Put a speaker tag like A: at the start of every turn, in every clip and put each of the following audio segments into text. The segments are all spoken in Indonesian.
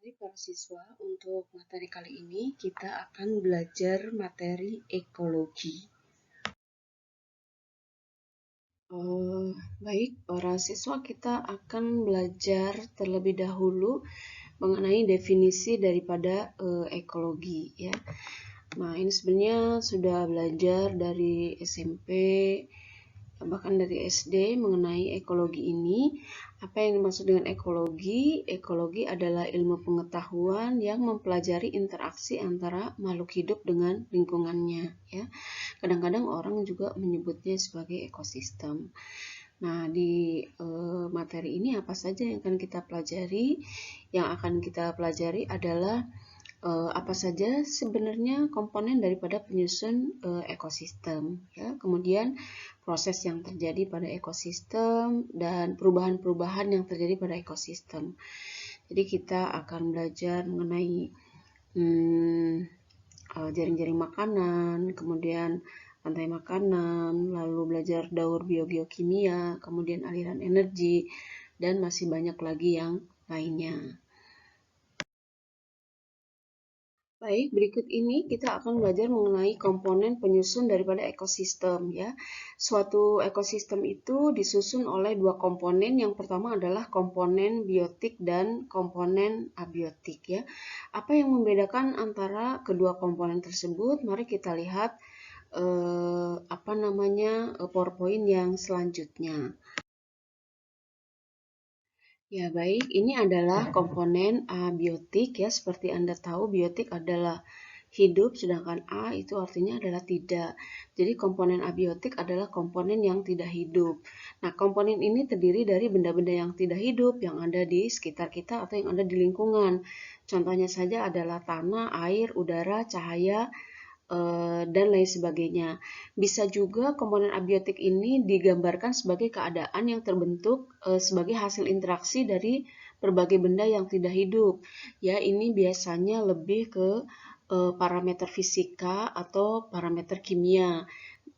A: Mari para siswa, untuk materi kali ini kita akan belajar materi ekologi. Baik, para siswa, kita akan belajar terlebih dahulu mengenai definisi daripada ekologi, ya. Nah, ini sebenarnya sudah belajar dari SMP, bahkan dari SD mengenai ekologi ini. Apa yang dimaksud dengan ekologi? Ekologi adalah ilmu pengetahuan yang mempelajari interaksi antara makhluk hidup dengan lingkungannya, ya. Kadang-kadang orang juga menyebutnya sebagai ekosistem. Nah, di materi ini apa saja yang akan kita pelajari? Yang akan kita pelajari adalah apa saja sebenarnya komponen daripada penyusun ekosistem, ya. Kemudian proses yang terjadi pada ekosistem dan perubahan-perubahan yang terjadi pada ekosistem. Jadi kita akan belajar mengenai jaring-jaring makanan, kemudian rantai makanan, lalu belajar daur biogeokimia, kemudian aliran energi, dan masih banyak lagi yang lainnya. Baik, berikut ini kita akan belajar mengenai komponen penyusun daripada ekosistem, ya. Suatu ekosistem itu disusun oleh dua komponen. Yang pertama adalah komponen biotik dan komponen abiotik, ya. Apa yang membedakan antara kedua komponen tersebut? Mari kita lihat PowerPoint yang selanjutnya. Ya, baik, ini adalah komponen abiotik, ya. Seperti Anda tahu, biotik adalah hidup, sedangkan A itu artinya adalah tidak. Jadi komponen abiotik adalah komponen yang tidak hidup. Nah, komponen ini terdiri dari benda-benda yang tidak hidup yang ada di sekitar kita atau yang ada di lingkungan. Contohnya saja adalah tanah, air, udara, cahaya, dan lain sebagainya. Bisa juga komponen abiotik ini digambarkan sebagai keadaan yang terbentuk sebagai hasil interaksi dari berbagai benda yang tidak hidup. Ya, ini biasanya lebih ke parameter fisika atau parameter kimia.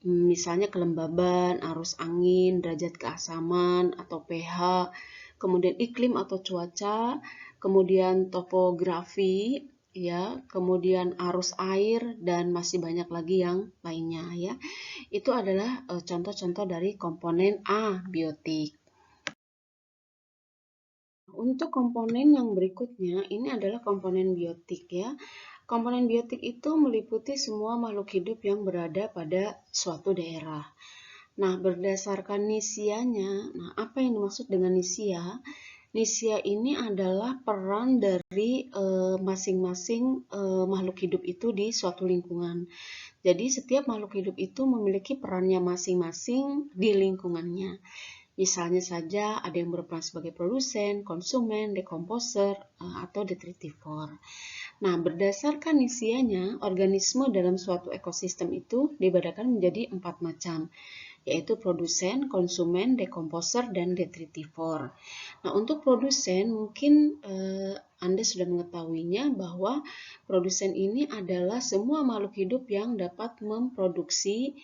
A: Misalnya kelembaban, arus angin, derajat keasaman atau pH, kemudian iklim atau cuaca, kemudian topografi, ya, kemudian arus air, dan masih banyak lagi yang lainnya, ya. Itu adalah contoh-contoh dari komponen abiotik. Untuk komponen yang berikutnya, ini adalah komponen biotik, ya. Komponen biotik itu meliputi semua makhluk hidup yang berada pada suatu daerah. Nah, berdasarkan nisianya, nah apa yang dimaksud dengan nisia? Nisia ini adalah peran dari masing-masing makhluk hidup itu di suatu lingkungan. Jadi setiap makhluk hidup itu memiliki perannya masing-masing di lingkungannya. Misalnya saja ada yang berperan sebagai produsen, konsumen, dekomposer, atau detritivor. Nah, berdasarkan nisianya, organisme dalam suatu ekosistem itu dibedakan menjadi 4 macam, yaitu produsen, konsumen, dekomposer, dan detritivor. Nah, untuk produsen mungkin Anda sudah mengetahuinya bahwa produsen ini adalah semua makhluk hidup yang dapat memproduksi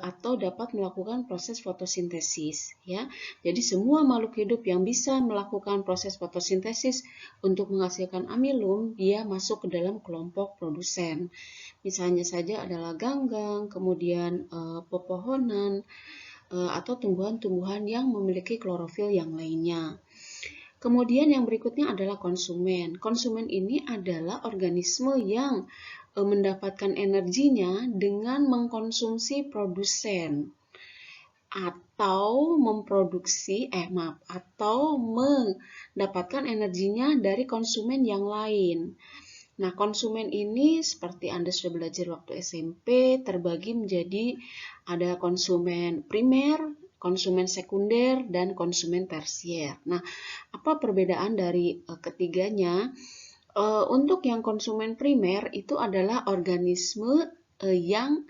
A: atau dapat melakukan proses fotosintesis, ya. Jadi semua makhluk hidup yang bisa melakukan proses fotosintesis untuk menghasilkan amilum, dia masuk ke dalam kelompok produsen. Misalnya saja adalah ganggang, kemudian pepohonan, atau tumbuhan-tumbuhan yang memiliki klorofil yang lainnya. Kemudian yang berikutnya adalah konsumen. Konsumen ini adalah organisme yang mendapatkan energinya dengan mengkonsumsi produsen atau mendapatkan energinya dari konsumen yang lain. Nah, konsumen ini seperti Anda sudah belajar waktu SMP terbagi menjadi ada konsumen primer, konsumen sekunder, dan konsumen tersier. Nah, apa perbedaan dari ketiganya? Untuk yang konsumen primer itu adalah organisme yang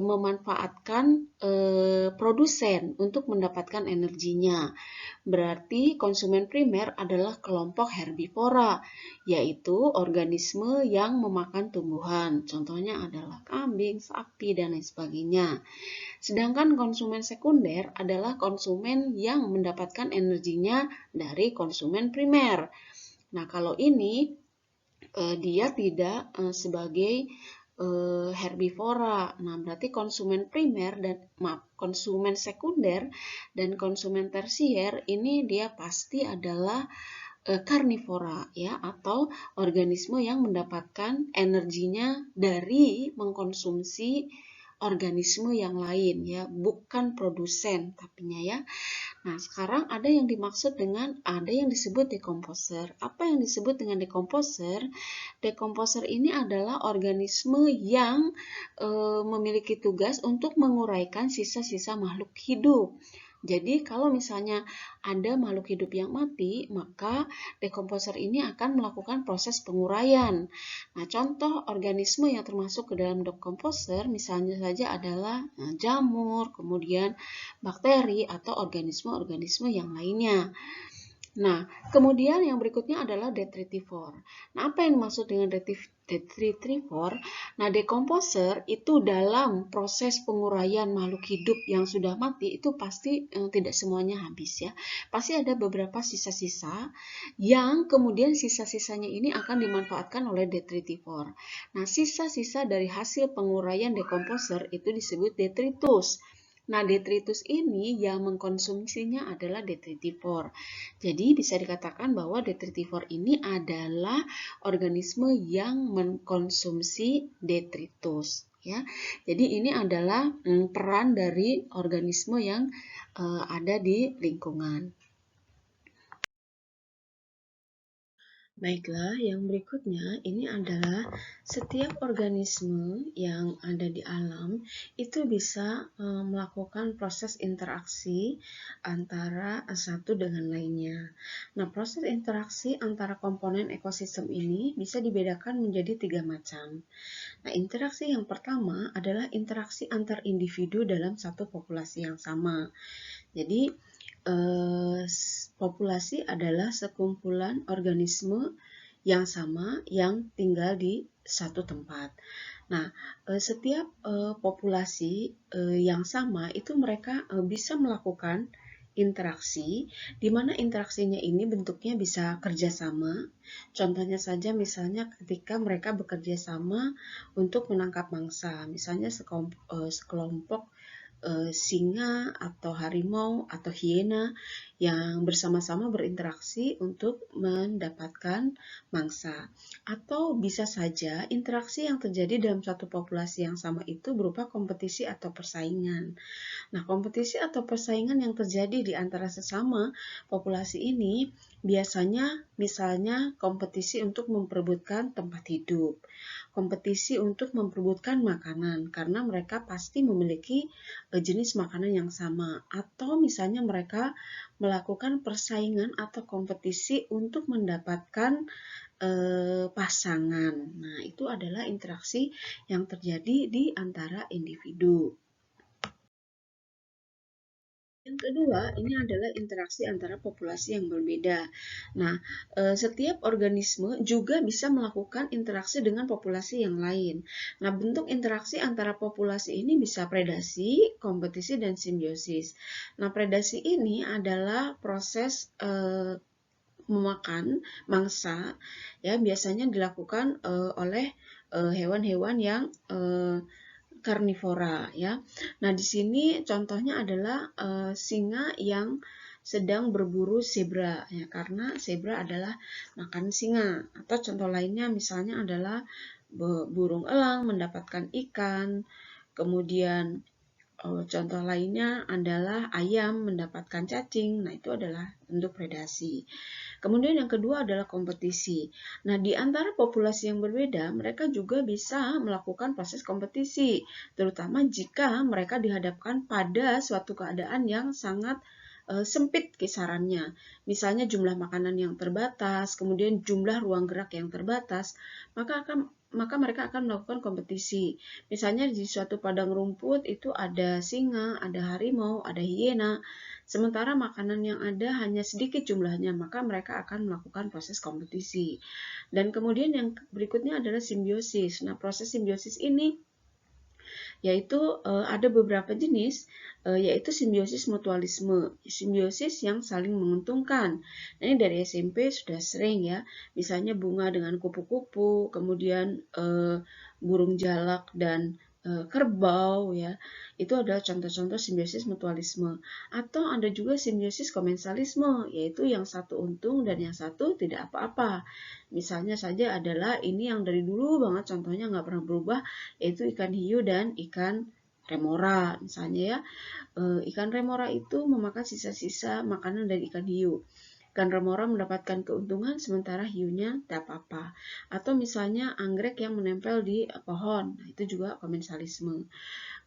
A: memanfaatkan produsen untuk mendapatkan energinya. Berarti konsumen primer adalah kelompok herbivora, yaitu organisme yang memakan tumbuhan. Contohnya adalah kambing, sapi, dan lain sebagainya. Sedangkan konsumen sekunder adalah konsumen yang mendapatkan energinya dari konsumen primer. Nah, kalau ini dia tidak sebagai herbivora. Nah, berarti konsumen primer dan konsumen sekunder dan konsumen tersier ini dia pasti adalah karnivora ya, atau organisme yang mendapatkan energinya dari mengkonsumsi organisme yang lain ya, bukan produsen tapinya ya. Nah, sekarang ada yang disebut decomposer. Apa yang disebut dengan decomposer? Decomposer ini adalah organisme yang memiliki tugas untuk menguraikan sisa-sisa makhluk hidup. Jadi kalau misalnya ada makhluk hidup yang mati, maka decomposer ini akan melakukan proses penguraian. Nah, contoh organisme yang termasuk ke dalam decomposer misalnya saja adalah jamur, kemudian bakteri atau organisme-organisme yang lainnya. Nah, kemudian yang berikutnya adalah detritivore. Nah, apa yang dimaksud dengan detritivore? Nah, decomposer itu dalam proses penguraian makhluk hidup yang sudah mati itu pasti tidak semuanya habis ya. Pasti ada beberapa sisa-sisa yang kemudian sisa-sisanya ini akan dimanfaatkan oleh detritivore. Nah, sisa-sisa dari hasil penguraian decomposer itu disebut detritus. Nah, detritus ini yang mengkonsumsinya adalah detritivore. Jadi bisa dikatakan bahwa detritivore ini adalah organisme yang mengkonsumsi detritus ya. Jadi ini adalah peran dari organisme yang ada di lingkungan. Baiklah, yang berikutnya ini adalah setiap organisme yang ada di alam itu bisa melakukan proses interaksi antara satu dengan lainnya. Nah, proses interaksi antara komponen ekosistem ini bisa dibedakan menjadi 3 macam. Nah, interaksi yang pertama adalah interaksi antar individu dalam satu populasi yang sama. Jadi, populasi adalah sekumpulan organisme yang sama yang tinggal di satu tempat. Nah, setiap populasi yang sama itu mereka bisa melakukan interaksi, di mana interaksinya ini bentuknya bisa kerjasama. Contohnya saja misalnya ketika mereka bekerja sama untuk menangkap mangsa, misalnya sekelompok singa atau harimau atau hiena yang bersama-sama berinteraksi untuk mendapatkan mangsa. Atau bisa saja interaksi yang terjadi dalam satu populasi yang sama itu berupa kompetisi atau persaingan. Nah, kompetisi atau persaingan yang terjadi di antara sesama populasi ini biasanya misalnya kompetisi untuk memperebutkan tempat hidup, kompetisi untuk memperebutkan makanan karena mereka pasti memiliki jenis makanan yang sama, atau misalnya mereka melakukan persaingan atau kompetisi untuk mendapatkan pasangan. Nah, itu adalah interaksi yang terjadi di antara individu. Yang kedua, ini adalah interaksi antara populasi yang berbeda. Nah, setiap organisme juga bisa melakukan interaksi dengan populasi yang lain. Nah, bentuk interaksi antara populasi ini bisa predasi, kompetisi, dan simbiosis. Nah, predasi ini adalah proses memakan mangsa, ya biasanya dilakukan oleh hewan-hewan yang karnivora ya. Nah, di sini contohnya adalah singa yang sedang berburu zebra ya, karena zebra adalah makan singa. Atau contoh lainnya misalnya adalah burung elang mendapatkan ikan. Kemudian contoh lainnya adalah ayam mendapatkan cacing. Nah, itu adalah bentuk predasi. Kemudian yang kedua adalah kompetisi. Nah, di antara populasi yang berbeda, mereka juga bisa melakukan proses kompetisi, terutama jika mereka dihadapkan pada suatu keadaan yang sangat sempit kisarannya. Misalnya jumlah makanan yang terbatas, kemudian jumlah ruang gerak yang terbatas, maka mereka akan melakukan kompetisi. Misalnya di suatu padang rumput itu ada singa, ada harimau, ada hiena, sementara makanan yang ada hanya sedikit jumlahnya, maka mereka akan melakukan proses kompetisi. Dan kemudian yang berikutnya adalah simbiosis. Nah, proses simbiosis ini yaitu ada beberapa jenis, yaitu simbiosis mutualisme, simbiosis yang saling menguntungkan. Nah, ini dari SMP sudah sering ya, misalnya bunga dengan kupu-kupu, kemudian burung jalak dan kerbau ya, itu adalah contoh-contoh simbiosis mutualisme. Atau ada juga simbiosis komensalisme, yaitu yang satu untung dan yang satu tidak apa-apa. Misalnya saja adalah ini yang dari dulu banget contohnya nggak pernah berubah, yaitu ikan hiu dan ikan remora. Misalnya ya, ikan remora itu memakan sisa-sisa makanan dari ikan hiu. Ikan remora mendapatkan keuntungan sementara hiunya tidak apa-apa. Atau misalnya anggrek yang menempel di pohon, nah, itu juga komensalisme.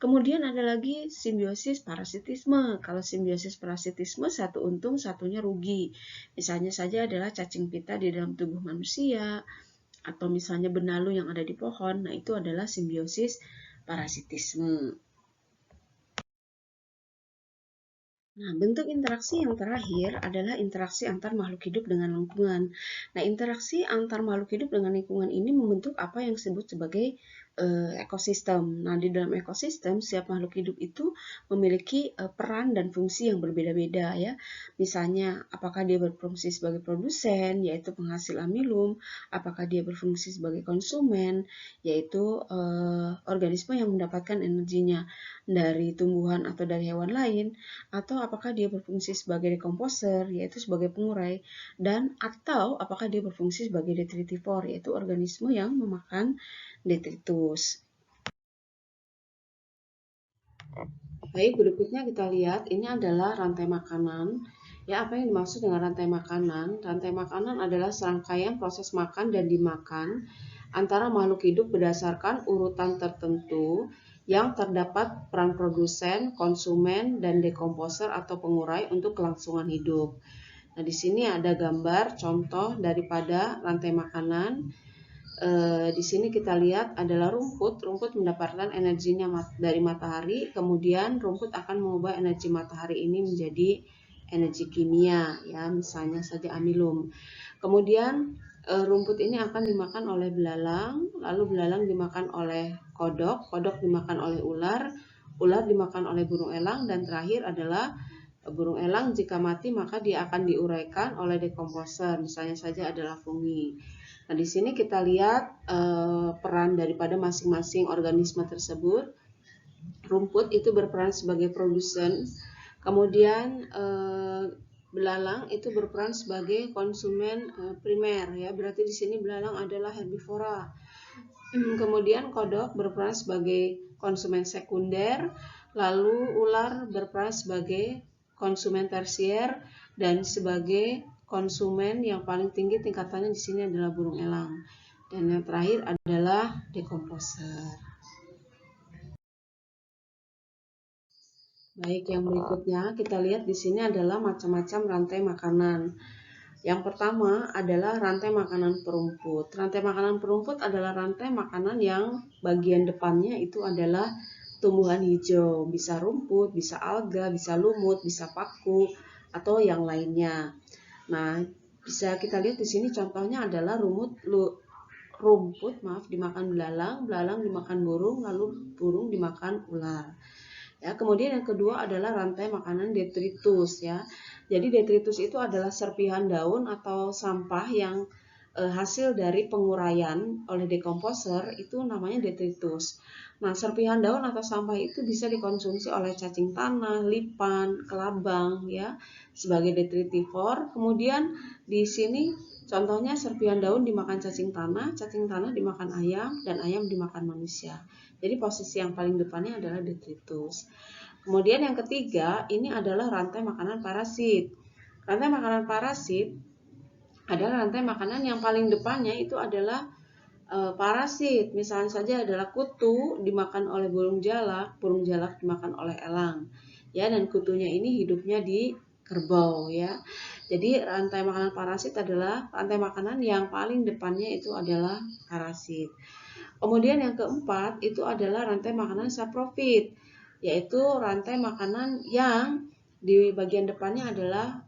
A: Kemudian ada lagi simbiosis parasitisme. Kalau simbiosis parasitisme satu untung satunya rugi. Misalnya saja adalah cacing pita di dalam tubuh manusia atau misalnya benalu yang ada di pohon. Nah, itu adalah simbiosis parasitisme. Nah, bentuk interaksi yang terakhir adalah interaksi antar makhluk hidup dengan lingkungan. Nah, interaksi antar makhluk hidup dengan lingkungan ini membentuk apa yang disebut sebagai ekosistem. Nah, di dalam ekosistem, setiap makhluk hidup itu memiliki peran dan fungsi yang berbeda-beda ya. Misalnya, apakah dia berfungsi sebagai produsen, yaitu penghasil amilum, apakah dia berfungsi sebagai konsumen, yaitu organisme yang mendapatkan energinya dari tumbuhan atau dari hewan lain, atau apakah dia berfungsi sebagai dekomposer, yaitu sebagai pengurai, dan atau apakah dia berfungsi sebagai detritivor, yaitu organisme yang memakan detritus. Baik, berikutnya kita lihat, ini adalah rantai makanan. Ya, apa yang dimaksud dengan rantai makanan? Rantai makanan adalah serangkaian proses makan dan dimakan antara makhluk hidup berdasarkan urutan tertentu yang terdapat peran produsen, konsumen, dan dekomposer atau pengurai untuk kelangsungan hidup. Nah, di sini ada gambar contoh daripada rantai makanan. Di sini kita lihat adalah rumput. Rumput mendapatkan energinya dari matahari, kemudian rumput akan mengubah energi matahari ini menjadi energi kimia, ya, misalnya saja amilum. Kemudian rumput ini akan dimakan oleh belalang, lalu belalang dimakan oleh kodok, kodok dimakan oleh ular, ular dimakan oleh burung elang, dan terakhir adalah burung elang jika mati maka dia akan diuraikan oleh dekomposer, misalnya saja adalah fungi. Nah, di sini kita lihat peran daripada masing-masing organisme tersebut. Rumput itu berperan sebagai produsen, kemudian belalang itu berperan sebagai konsumen primer, ya. Berarti di sini belalang adalah herbivora. Kemudian kodok berperan sebagai konsumen sekunder, lalu ular berperan sebagai konsumen tersier, dan sebagai konsumen yang paling tinggi tingkatannya di sini adalah burung elang. Dan yang terakhir adalah dekomposer. Baik, yang berikutnya kita lihat di sini adalah macam-macam rantai makanan. Yang pertama adalah rantai makanan perumput. Rantai makanan perumput adalah rantai makanan yang bagian depannya itu adalah tumbuhan hijau, bisa rumput, bisa alga, bisa lumut, bisa paku, atau yang lainnya. Nah, bisa kita lihat di sini contohnya adalah rumput dimakan belalang, belalang dimakan burung, lalu burung dimakan ular. Ya, kemudian yang kedua adalah rantai makanan detritus, ya. Jadi detritus itu adalah serpihan daun atau sampah yang hasil dari penguraian oleh dekomposer, itu namanya detritus. Nah, serpihan daun atau sampah itu bisa dikonsumsi oleh cacing tanah, lipan, kelabang, ya, sebagai detritivor. Kemudian di sini contohnya serpihan daun dimakan cacing tanah dimakan ayam, dan ayam dimakan manusia. Jadi posisi yang paling depannya adalah detritus. Kemudian yang ketiga, ini adalah rantai makanan parasit. Rantai makanan parasit adalah rantai makanan yang paling depannya itu adalah parasit. Misalnya saja adalah kutu dimakan oleh burung jalak dimakan oleh elang. Ya, dan kutunya ini hidupnya di kerbau, ya. Jadi rantai makanan parasit adalah rantai makanan yang paling depannya itu adalah parasit. Kemudian yang keempat itu adalah rantai makanan saprofit, yaitu rantai makanan yang di bagian depannya adalah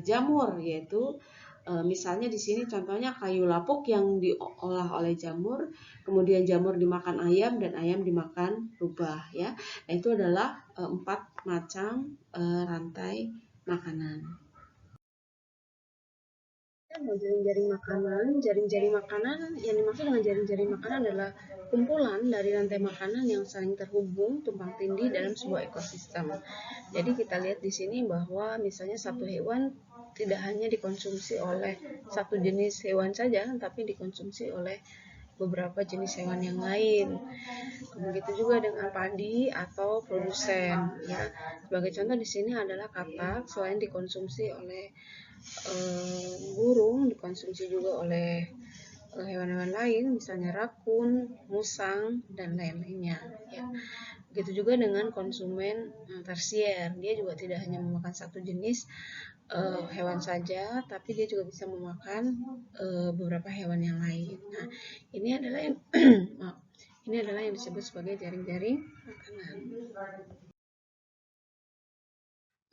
A: jamur, yaitu Misalnya di sini contohnya kayu lapuk yang diolah oleh jamur, kemudian jamur dimakan ayam dan ayam dimakan rubah ya. Nah, itu adalah 4 macam rantai makanan. Jaring-jaring makanan, jaring-jaring makanan yang dimaksud dengan jaring-jaring makanan adalah kumpulan dari rantai makanan yang saling terhubung tumpang tindih dalam sebuah ekosistem. Jadi kita lihat di sini bahwa misalnya satu hewan tidak hanya dikonsumsi oleh satu jenis hewan saja, tapi dikonsumsi oleh beberapa jenis hewan yang lain. Begitu juga dengan padi atau produsen ya. Sebagai contoh di sini adalah katak, selain dikonsumsi oleh burung, dikonsumsi juga oleh hewan-hewan lain, misalnya rakun, musang, dan lain-lainnya ya. Begitu juga dengan konsumen tersier, dia juga tidak hanya memakan satu jenis hewan saja, tapi dia juga bisa memakan beberapa hewan yang lain. Nah, ini adalah yang ini adalah yang disebut sebagai jaring-jaring makanan.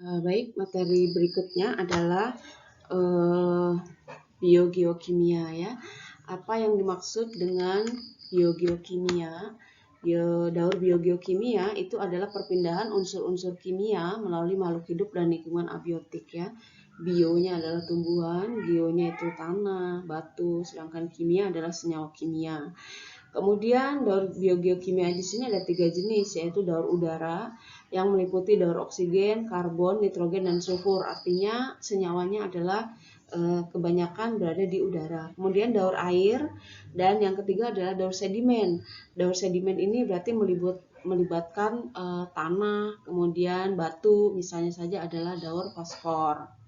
A: Baik, materi berikutnya adalah biogeokimia ya. Apa yang dimaksud dengan biogeokimia? Daur biogeokimia itu adalah perpindahan unsur-unsur kimia melalui makhluk hidup dan lingkungan abiotik ya. Bionya adalah tumbuhan, geonya itu tanah, batu, sedangkan kimia adalah senyawa kimia. Kemudian daur biogeokimia di sini ada 3 jenis, yaitu daur udara yang meliputi daur oksigen, karbon, nitrogen, dan sulfur. Artinya senyawanya adalah kebanyakan berada di udara. Kemudian daur air, dan yang ketiga adalah daur sedimen. Daur sedimen ini berarti melibatkan tanah, kemudian batu, misalnya saja adalah daur fosfor.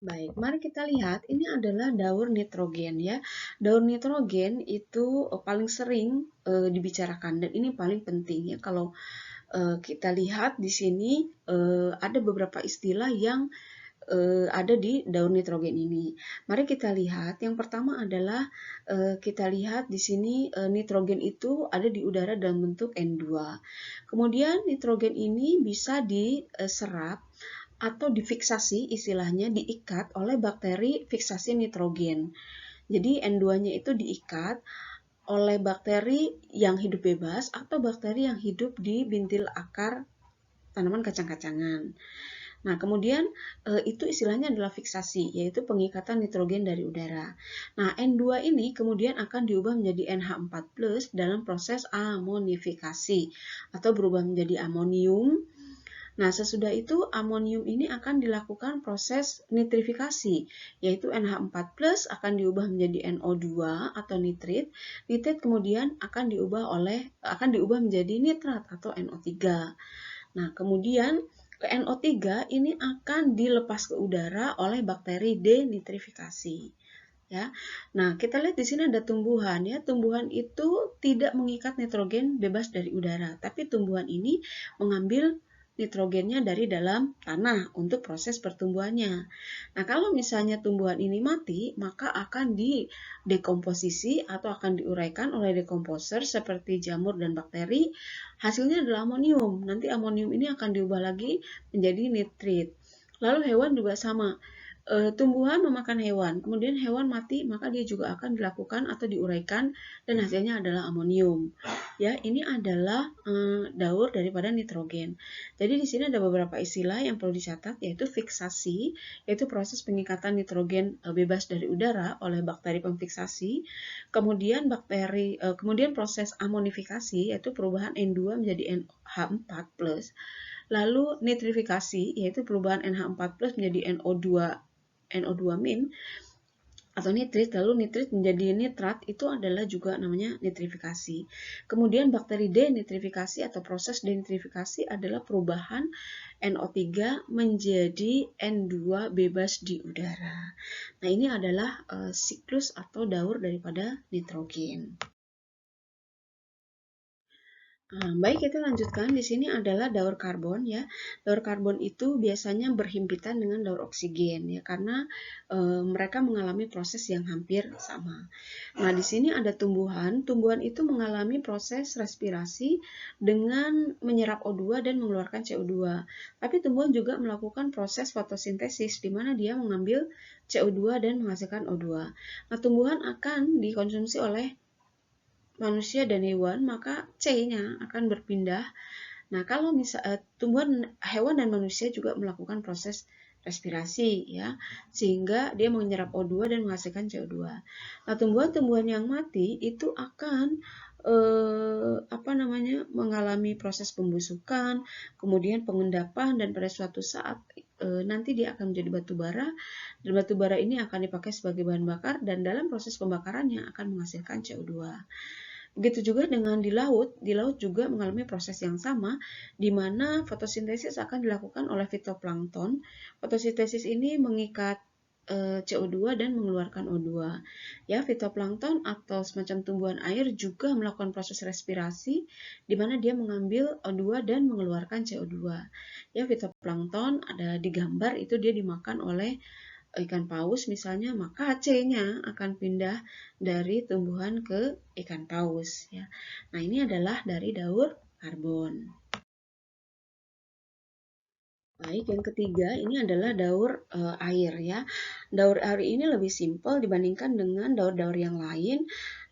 A: Baik, mari kita lihat ini adalah daur nitrogen ya. Daur nitrogen itu paling sering dibicarakan dan ini paling penting ya. Kalau kita lihat di sini ada beberapa istilah yang ada di daur nitrogen ini. Mari kita lihat. Yang pertama adalah kita lihat di sini nitrogen itu ada di udara dalam bentuk N2. Kemudian nitrogen ini bisa diserap atau difiksasi, istilahnya diikat oleh bakteri fiksasi nitrogen. Jadi N2-nya itu diikat oleh bakteri yang hidup bebas atau bakteri yang hidup di bintil akar tanaman kacang-kacangan. Nah, kemudian itu istilahnya adalah fiksasi, yaitu pengikatan nitrogen dari udara. Nah, N2 ini kemudian akan diubah menjadi NH4+ dalam proses amonifikasi atau berubah menjadi amonium. Nah, sesudah itu amonium ini akan dilakukan proses nitrifikasi, yaitu NH4+ akan diubah menjadi NO2 atau nitrit. Nitrit kemudian akan diubah menjadi nitrat atau NO3. Nah, kemudian NO3 ini akan dilepas ke udara oleh bakteri denitrifikasi. Ya. Nah, kita lihat di sini ada tumbuhan ya. Tumbuhan itu tidak mengikat nitrogen bebas dari udara, tapi tumbuhan ini mengambil nitrogennya dari dalam tanah untuk proses pertumbuhannya. Nah, kalau misalnya tumbuhan ini mati, maka akan didekomposisi atau akan diuraikan oleh dekomposer seperti jamur dan bakteri. Hasilnya adalah amonium. Nanti amonium ini akan diubah lagi menjadi nitrit. Lalu hewan juga sama. Tumbuhan memakan hewan, kemudian hewan mati, maka dia juga akan dilakukan atau diuraikan dan hasilnya adalah amonium. Ya, ini adalah daur daripada nitrogen. Jadi di sini ada beberapa istilah yang perlu dicatat, yaitu fiksasi, yaitu proses pengikatan nitrogen bebas dari udara oleh bakteri pemfiksasi. Kemudian kemudian proses amonifikasi, yaitu perubahan N2 menjadi NH4+. Lalu nitrifikasi, yaitu perubahan NH4+ menjadi NO2- atau nitrit, lalu nitrit menjadi nitrat, itu adalah juga namanya nitrifikasi. Kemudian bakteri denitrifikasi atau proses denitrifikasi adalah perubahan NO3 menjadi N2 bebas di udara. Nah, ini adalah siklus atau daur daripada nitrogen. Baik, kita lanjutkan. Di sini adalah daur karbon ya. Daur karbon itu biasanya berhimpitan dengan daur oksigen ya, karena mereka mengalami proses yang hampir sama. Nah, di sini ada tumbuhan. Tumbuhan itu mengalami proses respirasi dengan menyerap O2 dan mengeluarkan CO2. Tapi tumbuhan juga melakukan proses fotosintesis di mana dia mengambil CO2 dan menghasilkan O2. Nah, tumbuhan akan dikonsumsi oleh manusia dan hewan, maka C-nya akan berpindah. Nah, kalau tumbuhan, hewan dan manusia juga melakukan proses respirasi ya, sehingga dia menyerap O2 dan menghasilkan CO2. Nah, tumbuhan-tumbuhan yang mati itu akan mengalami proses pembusukan, kemudian pengendapan, dan pada suatu saat nanti dia akan menjadi batu bara, dan batu bara ini akan dipakai sebagai bahan bakar, dan dalam proses pembakarannya akan menghasilkan CO2. Begitu juga dengan di laut juga mengalami proses yang sama, di mana fotosintesis akan dilakukan oleh fitoplankton. Fotosintesis ini mengikat CO2 dan mengeluarkan O2. Ya, fitoplankton atau semacam tumbuhan air juga melakukan proses respirasi, di mana dia mengambil O2 dan mengeluarkan CO2. Ya, fitoplankton ada di gambar itu dia dimakan oleh ikan paus misalnya, maka C-nya akan pindah dari tumbuhan ke ikan paus ya. Nah, ini adalah dari daur karbon. Baik, yang ketiga ini adalah daur air ya. Daur air ini lebih simpel dibandingkan dengan daur-daur yang lain.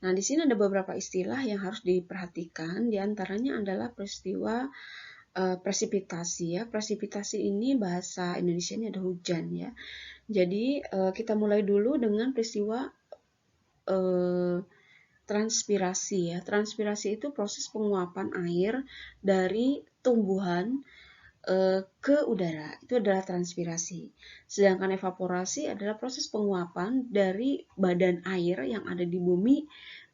A: Nah, di sini ada beberapa istilah yang harus diperhatikan. Di antaranya adalah peristiwa presipitasi ya. Presipitasi ini bahasa Indonesianya ada hujan ya. Jadi kita mulai dulu dengan peristiwa transpirasi ya. Transpirasi itu proses penguapan air dari tumbuhan ke udara. Itu adalah transpirasi. Sedangkan evaporasi adalah proses penguapan dari badan air yang ada di bumi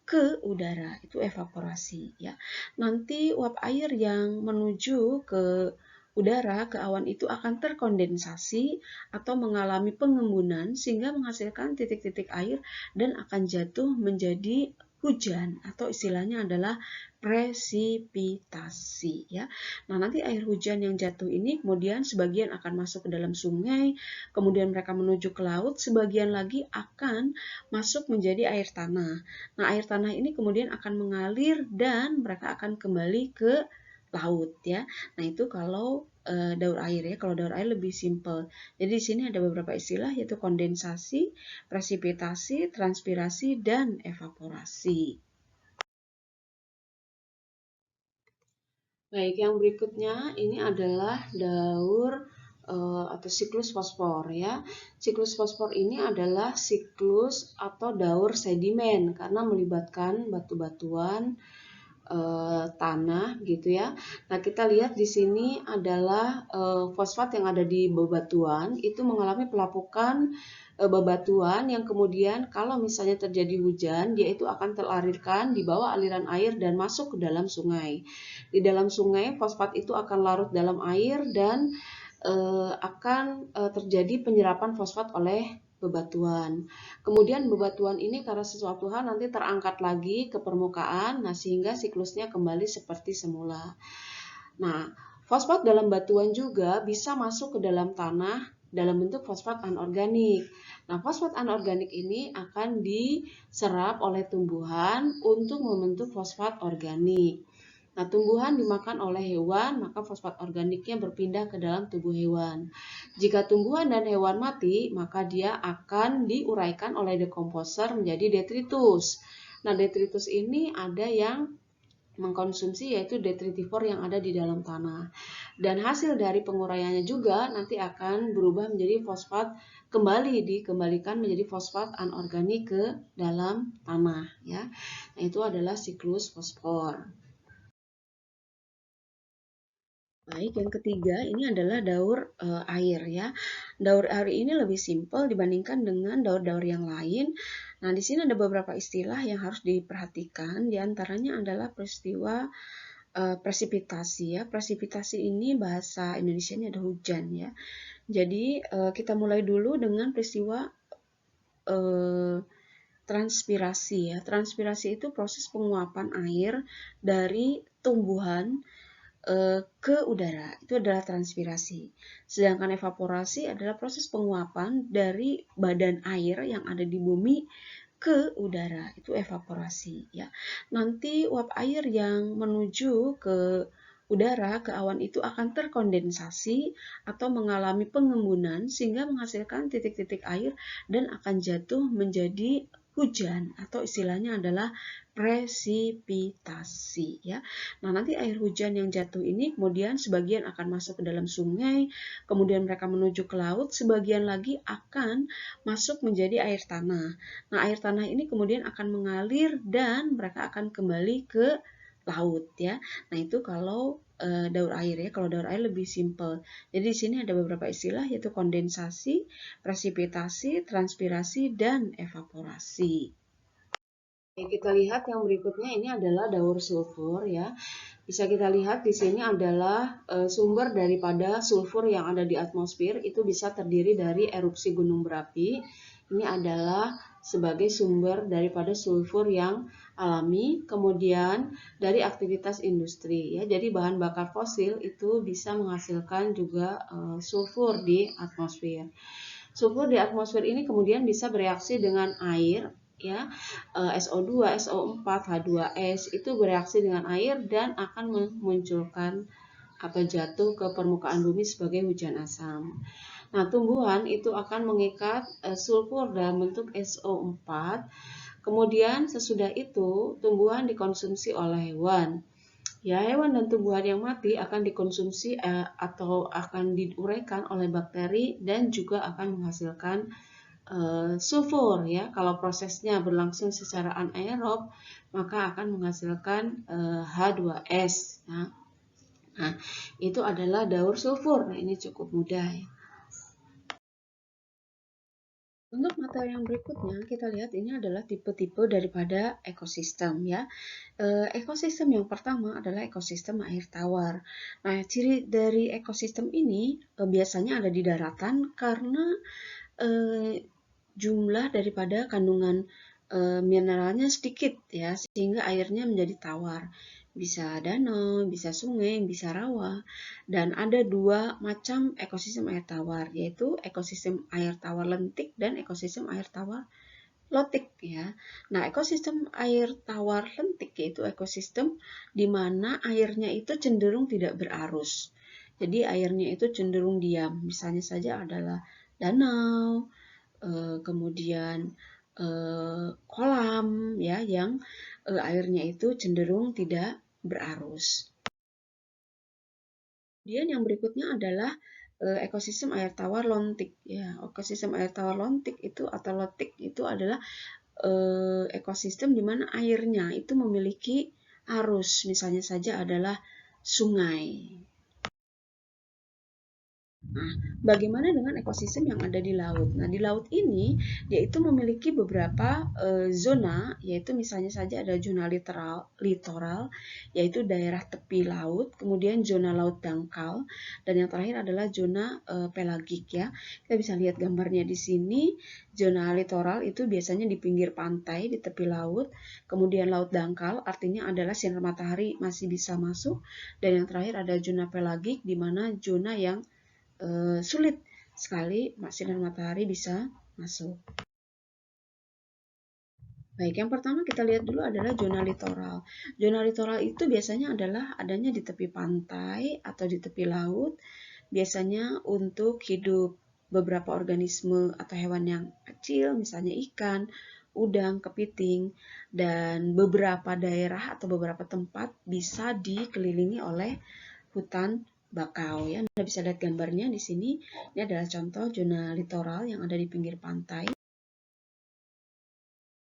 A: ke udara. Itu evaporasi ya. Nanti uap air yang menuju ke udara, ke awan itu akan terkondensasi atau mengalami pengembunan sehingga menghasilkan titik-titik air dan akan jatuh menjadi hujan atau istilahnya adalah presipitasi ya. Nah, nanti air hujan yang jatuh ini kemudian sebagian akan masuk ke dalam sungai, kemudian mereka menuju ke laut, sebagian lagi akan masuk menjadi air tanah. Nah, air tanah ini kemudian akan mengalir dan mereka akan kembali ke laut ya. Nah, itu kalau daur air ya. Kalau daur air lebih simpel. Jadi di sini ada beberapa istilah yaitu kondensasi, presipitasi, transpirasi, dan evaporasi. Baik, yang berikutnya ini adalah daur atau siklus fosfor ya. Siklus fosfor ini adalah siklus atau daur sedimen karena melibatkan batu-batuan tanah gitu ya. Nah, kita lihat di sini adalah fosfat yang ada di bebatuan itu mengalami pelapukan bebatuan yang kemudian kalau misalnya terjadi hujan, dia itu akan teralirkan di bawah aliran air dan masuk ke dalam sungai. Di dalam sungai, fosfat itu akan larut dalam air dan akan terjadi penyerapan fosfat oleh bebatuan. Kemudian bebatuan ini karena sesuatu hal nanti terangkat lagi ke permukaan, nah sehingga siklusnya kembali seperti semula. Nah, fosfat dalam batuan juga bisa masuk ke dalam tanah dalam bentuk fosfat anorganik. Nah, fosfat anorganik ini akan diserap oleh tumbuhan untuk membentuk fosfat organik. Nah, tumbuhan dimakan oleh hewan, maka fosfat organiknya berpindah ke dalam tubuh hewan. Jika tumbuhan dan hewan mati, maka dia akan diuraikan oleh dekomposer menjadi detritus. Nah, detritus ini ada yang mengkonsumsi yaitu detritivor yang ada di dalam tanah. Dan hasil dari penguraiannya juga nanti akan berubah menjadi fosfat, dikembalikan menjadi fosfat anorganik ke dalam tanah ya. Nah, itu adalah siklus fosfor. Baik, yang ketiga ini adalah daur air ya. Daur air ini lebih simpel dibandingkan dengan daur-daur yang lain. Nah, di sini ada beberapa istilah yang harus diperhatikan. Di antaranya adalah peristiwa presipitasi ya. Presipitasi ini bahasa Indonesianya ada hujan ya. Jadi kita mulai dulu dengan peristiwa transpirasi ya. Transpirasi itu proses penguapan air dari tumbuhan ke udara, itu adalah transpirasi. Sedangkan evaporasi adalah proses penguapan dari badan air yang ada di bumi ke udara, itu evaporasi ya. Nanti uap air yang menuju ke udara, ke awan itu akan terkondensasi atau mengalami pengembunan sehingga menghasilkan titik-titik air dan akan jatuh menjadi hujan atau istilahnya adalah presipitasi ya. Nah, nanti air hujan yang jatuh ini kemudian sebagian akan masuk ke dalam sungai, kemudian mereka menuju ke laut, sebagian lagi akan masuk menjadi air tanah. Nah, air tanah ini kemudian akan mengalir dan mereka akan kembali ke laut ya. Nah, itu kalau daur air ya. Kalau daur air lebih simpel. Jadi di sini ada beberapa istilah yaitu kondensasi, presipitasi, transpirasi, dan evaporasi. Kita lihat yang berikutnya ini adalah daur sulfur ya. Bisa kita lihat di sini adalah sumber daripada sulfur yang ada di atmosfer itu bisa terdiri dari erupsi gunung berapi. Ini adalah sebagai sumber daripada sulfur yang alami, kemudian dari aktivitas industri ya. Jadi bahan bakar fosil itu bisa menghasilkan juga sulfur di atmosfer. Sulfur di atmosfer ini kemudian bisa bereaksi dengan air ya, SO2, SO4, H2S itu bereaksi dengan air dan akan memunculkan atau jatuh ke permukaan bumi sebagai hujan asam. Nah, tumbuhan itu akan mengikat sulfur dalam bentuk SO4. Kemudian sesudah itu tumbuhan dikonsumsi oleh hewan. Ya, hewan dan tumbuhan yang mati akan dikonsumsi atau akan diuraikan oleh bakteri dan juga akan menghasilkan sulfur ya. Kalau prosesnya berlangsung secara anaerob maka akan menghasilkan H2S ya. Nah, itu adalah daur sulfur. Nah, ini cukup mudah ya. Untuk materi yang berikutnya kita lihat ini adalah tipe-tipe daripada ekosistem ya. Ekosistem yang pertama adalah ekosistem air tawar. Nah, ciri dari ekosistem ini biasanya ada di daratan karena jumlah daripada kandungan mineralnya sedikit ya, sehingga airnya menjadi tawar. Bisa danau, bisa sungai, bisa rawa. Dan ada dua macam ekosistem air tawar, yaitu ekosistem air tawar lentik dan ekosistem air tawar lotik ya. Nah, ekosistem air tawar lentik yaitu ekosistem di mana airnya itu cenderung tidak berarus. Jadi airnya itu cenderung diam. Misalnya saja adalah danau, kemudian kolam ya yang airnya itu cenderung tidak berarus. Kemudian yang berikutnya adalah ekosistem air tawar lontik ya. Ekosistem air tawar lontik itu atau lotik itu adalah ekosistem di mana airnya itu memiliki arus, misalnya saja adalah sungai. Nah, bagaimana dengan ekosistem yang ada di laut? Nah, di laut ini yaitu memiliki beberapa zona, yaitu misalnya saja ada zona litoral, yaitu daerah tepi laut, kemudian zona laut dangkal, dan yang terakhir adalah zona pelagik ya. Kita bisa lihat gambarnya di sini. Zona litoral itu biasanya di pinggir pantai, di tepi laut, kemudian laut dangkal artinya adalah sinar matahari masih bisa masuk, dan yang terakhir ada zona pelagik di mana zona yang sulit sekali sinar matahari bisa masuk. Baik, yang pertama kita lihat dulu adalah zona litoral. Zona litoral itu biasanya adalah adanya di tepi pantai atau di tepi laut, biasanya untuk hidup beberapa organisme atau hewan yang kecil, misalnya ikan, udang, kepiting, dan beberapa daerah atau beberapa tempat bisa dikelilingi oleh hutan bakau ya. Anda bisa lihat gambarnya di sini. Ini adalah contoh zona litoral yang ada di pinggir pantai.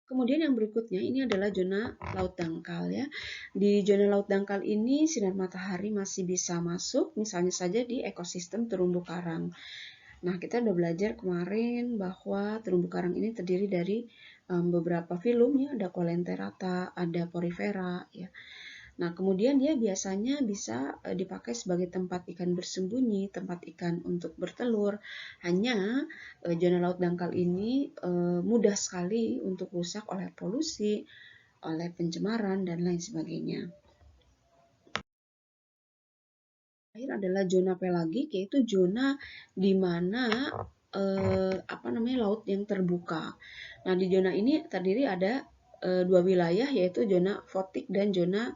A: Kemudian yang berikutnya ini adalah zona laut dangkal ya. Di zona laut dangkal ini sinar matahari masih bisa masuk, misalnya saja di ekosistem terumbu karang. Nah, kita udah belajar kemarin bahwa terumbu karang ini terdiri dari beberapa filum ya, ada Coelenterata, ada Porifera ya. Nah, kemudian dia biasanya bisa dipakai sebagai tempat ikan bersembunyi, tempat ikan untuk bertelur. Hanya zona laut dangkal ini mudah sekali untuk rusak oleh polusi, oleh pencemaran, dan lain sebagainya. Terakhir adalah zona pelagik, yaitu zona di mana laut yang terbuka. Nah, di zona ini terdiri ada dua wilayah, yaitu zona fotik dan zona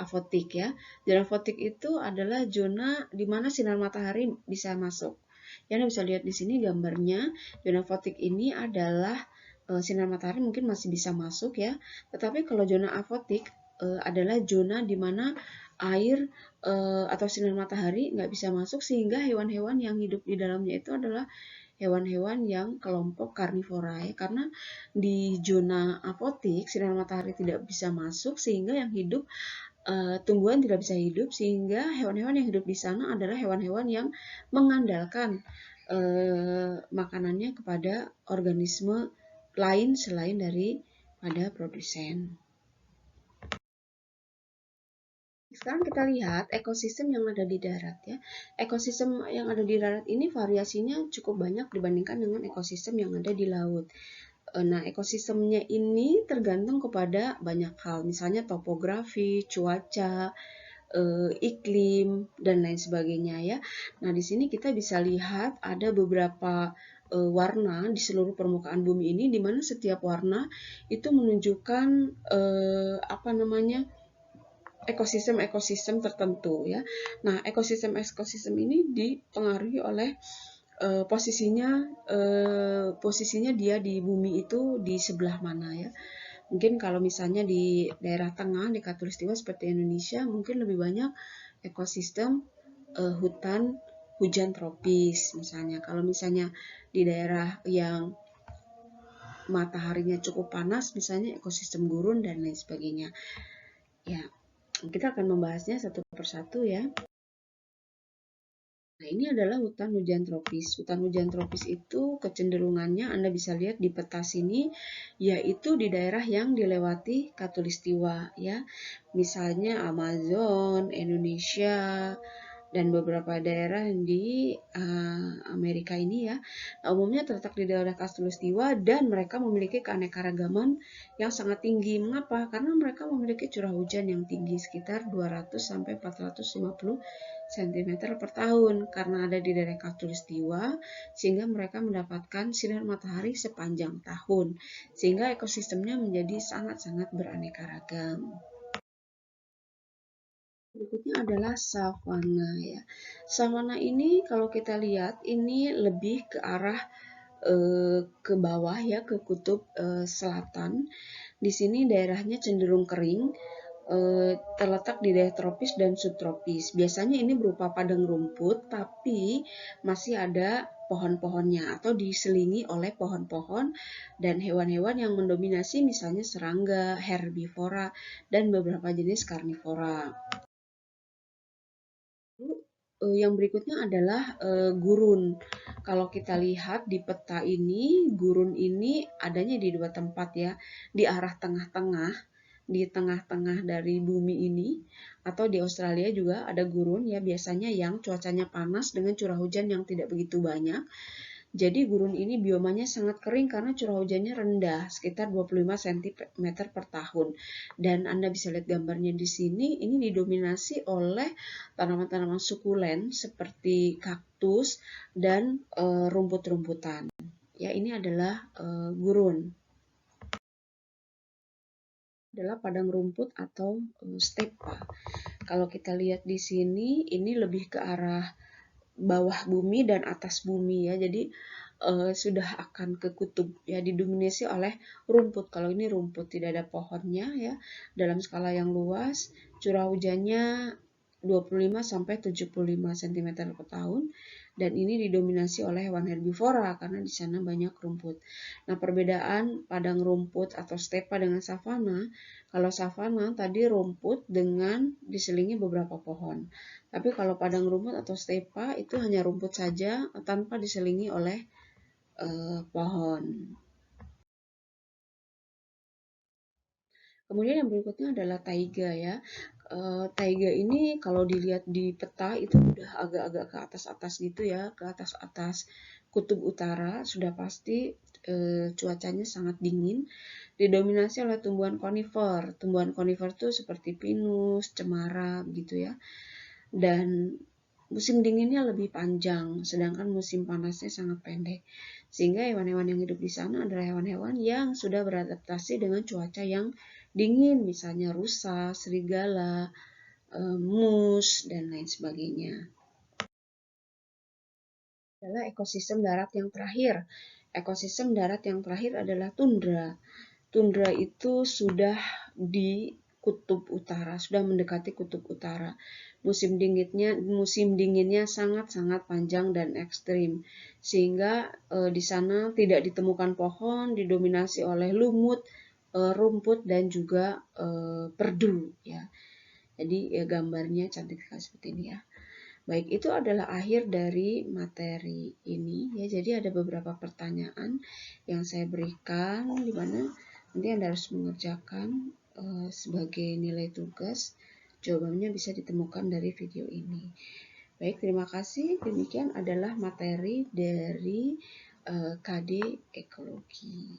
A: afotik ya. Zona fotik itu adalah zona di mana sinar matahari bisa masuk. Ya, Anda bisa lihat di sini gambarnya. Zona fotik ini adalah sinar matahari mungkin masih bisa masuk ya. Tetapi kalau zona afotik adalah zona di mana air atau sinar matahari nggak bisa masuk, sehingga hewan-hewan yang hidup di dalamnya itu adalah hewan-hewan yang kelompok karnivora ya, karena di zona apotik sinar matahari tidak bisa masuk sehingga yang hidup tumbuhan tidak bisa hidup, sehingga hewan-hewan yang hidup di sana adalah hewan-hewan yang mengandalkan makanannya kepada organisme lain selain daripada produsen. Sekarang kita lihat ekosistem yang ada di darat ya. Ekosistem yang ada di darat ini variasinya cukup banyak dibandingkan dengan ekosistem yang ada di laut. Nah, ekosistemnya ini tergantung kepada banyak hal, misalnya topografi, cuaca, iklim, dan lain sebagainya ya. Nah, di sini kita bisa lihat ada beberapa warna di seluruh permukaan bumi ini, di mana setiap warna itu menunjukkan ekosistem-ekosistem tertentu ya. Nah, ekosistem-ekosistem ini dipengaruhi oleh posisinya dia di bumi itu di sebelah mana ya. Mungkin kalau misalnya di daerah tengah di Khatulistiwa seperti Indonesia mungkin lebih banyak ekosistem hutan hujan tropis misalnya. Kalau misalnya di daerah yang mataharinya cukup panas misalnya ekosistem gurun dan lain sebagainya. Ya, kita akan membahasnya satu persatu ya. Nah, ini adalah hutan hujan tropis. Hutan hujan tropis itu kecenderungannya Anda bisa lihat di peta sini, yaitu di daerah yang dilewati Khatulistiwa ya. Misalnya Amazon, Indonesia, dan beberapa daerah di Amerika ini ya. Nah, umumnya terletak di daerah Khatulistiwa dan mereka memiliki keanekaragaman yang sangat tinggi. Mengapa? Karena mereka memiliki curah hujan yang tinggi sekitar 200 sampai 450 cm per tahun karena ada di daerah Khatulistiwa, sehingga mereka mendapatkan sinar matahari sepanjang tahun, sehingga ekosistemnya menjadi sangat-sangat beraneka ragam. Berikutnya adalah savana ya. Savana ini kalau kita lihat ini lebih ke arah ke bawah ya, ke kutub selatan. Di sini daerahnya cenderung kering, terletak di daerah tropis dan subtropis. Biasanya ini berupa padang rumput, tapi masih ada pohon-pohonnya atau diselingi oleh pohon-pohon dan hewan-hewan yang mendominasi, misalnya serangga, herbivora, dan beberapa jenis karnivora. Yang berikutnya adalah gurun. Kalau kita lihat di peta ini, gurun ini adanya di dua tempat ya, di arah tengah-tengah, di tengah-tengah dari bumi ini, atau di Australia juga ada gurun ya, biasanya yang cuacanya panas dengan curah hujan yang tidak begitu banyak. Jadi gurun ini biomanya sangat kering karena curah hujannya rendah, sekitar 25 cm per tahun. Dan Anda bisa lihat gambarnya di sini, ini didominasi oleh tanaman-tanaman sukulen seperti kaktus dan rumput-rumputan. Ya, ini adalah gurun. Adalah padang rumput atau stepa. Kalau kita lihat di sini, ini lebih ke arah bawah bumi dan atas bumi ya. Jadi sudah akan ke kutub ya, didominasi oleh rumput. Kalau ini rumput tidak ada pohonnya ya. Dalam skala yang luas, curah hujannya 25 sampai 75 cm per tahun, dan ini didominasi oleh hewan herbivora karena di sana banyak rumput. Nah, perbedaan padang rumput atau stepa dengan savana, kalau savana tadi rumput dengan diselingi beberapa pohon. Tapi kalau padang rumput atau stepa itu hanya rumput saja tanpa diselingi oleh pohon. Kemudian yang berikutnya adalah taiga ya. Taiga ini kalau dilihat di peta itu udah agak-agak ke atas-atas gitu ya, ke atas-atas kutub utara, sudah pasti cuacanya sangat dingin, didominasi oleh tumbuhan konifer. Tumbuhan konifer itu seperti pinus, cemara gitu ya. Dan musim dinginnya lebih panjang, sedangkan musim panasnya sangat pendek. Sehingga hewan-hewan yang hidup di sana adalah hewan-hewan yang sudah beradaptasi dengan cuaca yang dingin, misalnya rusa, serigala, mus, dan lain sebagainya. Adalah ekosistem darat yang terakhir. Ekosistem darat yang terakhir adalah tundra. Tundra itu sudah di kutub utara, sudah mendekati kutub utara. Musim dinginnya sangat-sangat panjang dan ekstrim, sehingga di sana tidak ditemukan pohon, didominasi oleh lumut, rumput dan juga perdu ya. Jadi ya gambarnya cantik sekali seperti ini ya. Baik, itu adalah akhir dari materi ini ya. Jadi ada beberapa pertanyaan yang saya berikan di mana nanti Anda harus mengerjakan sebagai nilai tugas. Jawabannya bisa ditemukan dari video ini. Baik, terima kasih. Demikian adalah materi dari KD Ekologi.